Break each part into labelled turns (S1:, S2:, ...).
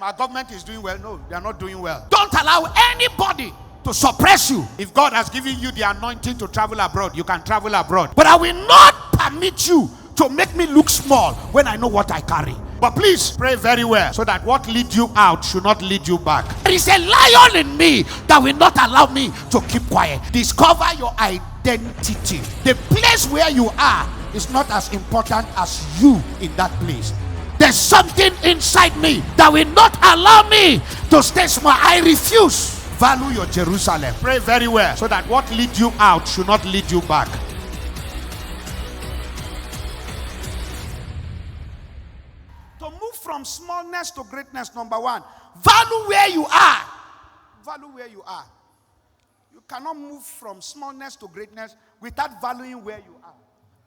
S1: Our government is doing well. No, they are not doing well. Don't allow anybody to suppress you. If God has given you the anointing to travel abroad, you can travel abroad. But I will not permit you to make me look small when I know what I carry. But please pray very well so that what leads you out should not lead you back. There is a lion in me that will not allow me to keep quiet. Discover your identity. The place where you are is not as important as you in that place. There's something inside me that will not allow me to stay small. I refuse. Value your Jerusalem. Pray very well so that what leads you out should not lead you back. To move from smallness to greatness, number one, value where you are. Value where you are. You cannot move from smallness to greatness without valuing where you are.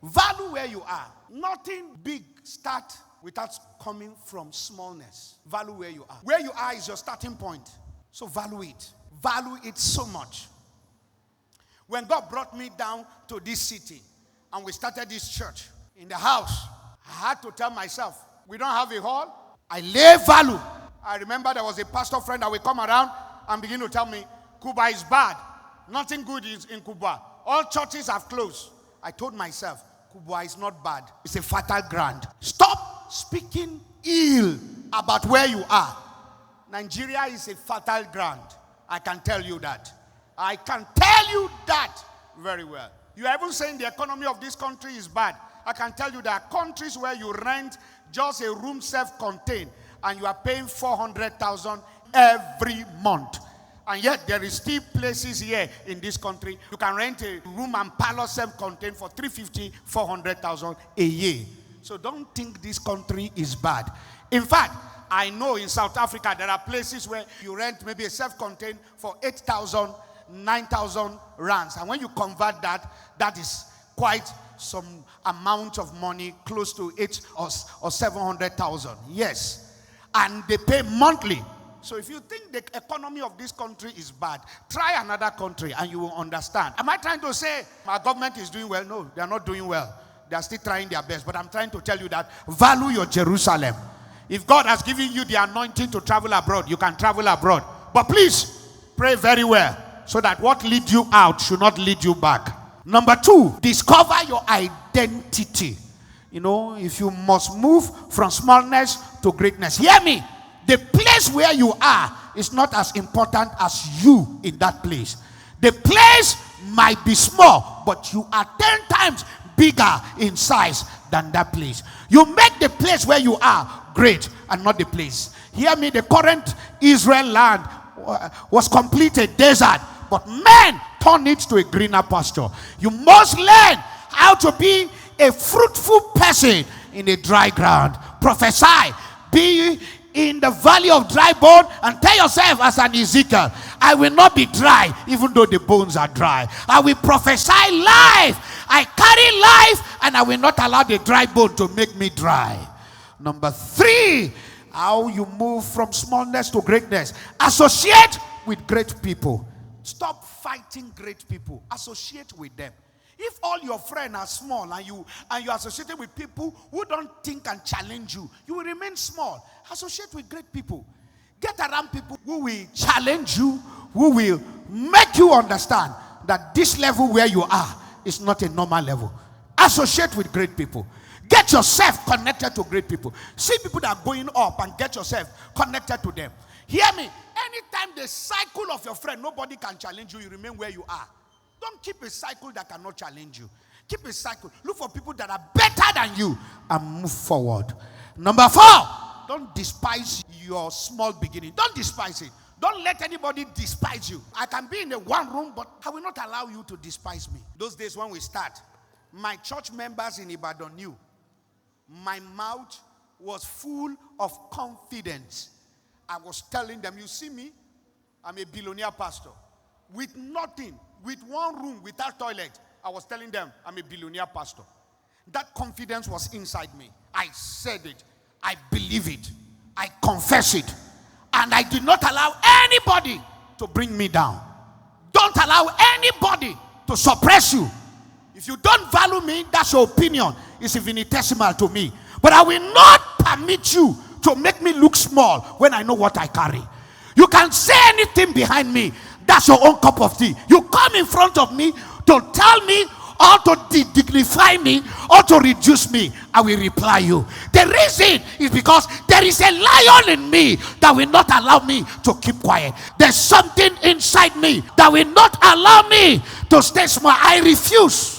S1: Value where you are. Nothing big start without coming from smallness. Value where you are. Where you are is your starting point. So value it. Value it so much. When God brought me down to this city and we started this church in the house, I had to tell myself, we don't have a hall. I lay value. I remember there was a pastor friend that would come around and begin to tell me, Cuba is bad. Nothing good is in Cuba. All churches have closed. I told myself, Cuba is not bad. It's a fertile ground. Stop speaking ill about where you are. Nigeria is a fertile ground. I can tell you that. I can tell you that very well. You are even saying the economy of this country is bad. I can tell you there are countries where you rent just a room self-contained and you are paying 400,000 every month. And yet there is still places here in this country you can rent a room and parlor self-contained for 350, 400,000 a year. So don't think this country is bad. In fact, I know in South Africa there are places where you rent maybe a self-contained for 8,000, 9,000 rands. And when you convert that, that is quite some amount of money, close to 800,000 or 700,000. Yes. And they pay monthly. So if you think the economy of this country is bad, try another country and you will understand. Am I trying to say our government is doing well? No, they are not doing well. They are still trying their best. But I'm trying to tell you that value your Jerusalem. If God has given you the anointing to travel abroad, you can travel abroad. But please, pray very well so that what leads you out should not lead you back. Number two, discover your identity. You know, if you must move from smallness to greatness, hear me. The place where you are is not as important as you in that place. The place might be small, but you are 10 times bigger in size than that place. You make the place where you are great and not the place. Hear me, the current Israel land was completed desert, but men turned it to a greener pasture. You must learn how to be a fruitful person in a dry ground. Prophesy. Be in the valley of dry bone and tell yourself as an Ezekiel, I will not be dry even though the bones are dry. I will prophesy life. I carry life and I will not allow the dry bone to make me dry. Number three, how you move from smallness to greatness. Associate with great people. Stop fighting great people. Associate with them. If all your friends are small and you are associated with people who don't think and challenge you, you will remain small. Associate with great people. Get around people who will challenge you, who will make you understand that this level where you are is not a normal level. Associate with great people. Get yourself connected to great people. See people that are going up and get yourself connected to them. Hear me. Anytime the cycle of your friend, nobody can challenge you, you remain where you are. Don't keep a cycle that cannot challenge you. Keep a cycle. Look for people that are better than you and move forward. Number four, don't despise your small beginning. Don't despise it. Don't let anybody despise you. I can be in a one room, but I will not allow you to despise me. Those days when we start, my church members in Ibadan knew my mouth was full of confidence. I was telling them, you see me, I'm a billionaire pastor. With nothing, with one room, without toilet, I was telling them, I'm a billionaire pastor. That confidence was inside me. I said it. I believe it. I confess it. And I did not allow anybody to bring me down. Don't allow anybody to suppress you. If you don't value me, that's your opinion. It's infinitesimal to me. But I will not permit you to make me look small when I know what I carry. You can say anything behind me. That's your own cup of tea. You come in front of me to tell me or to dignify me or to reduce me. I will reply you. The reason is because there is a lion in me that will not allow me to keep quiet. There's something inside me that will not allow me to stay small. I refuse.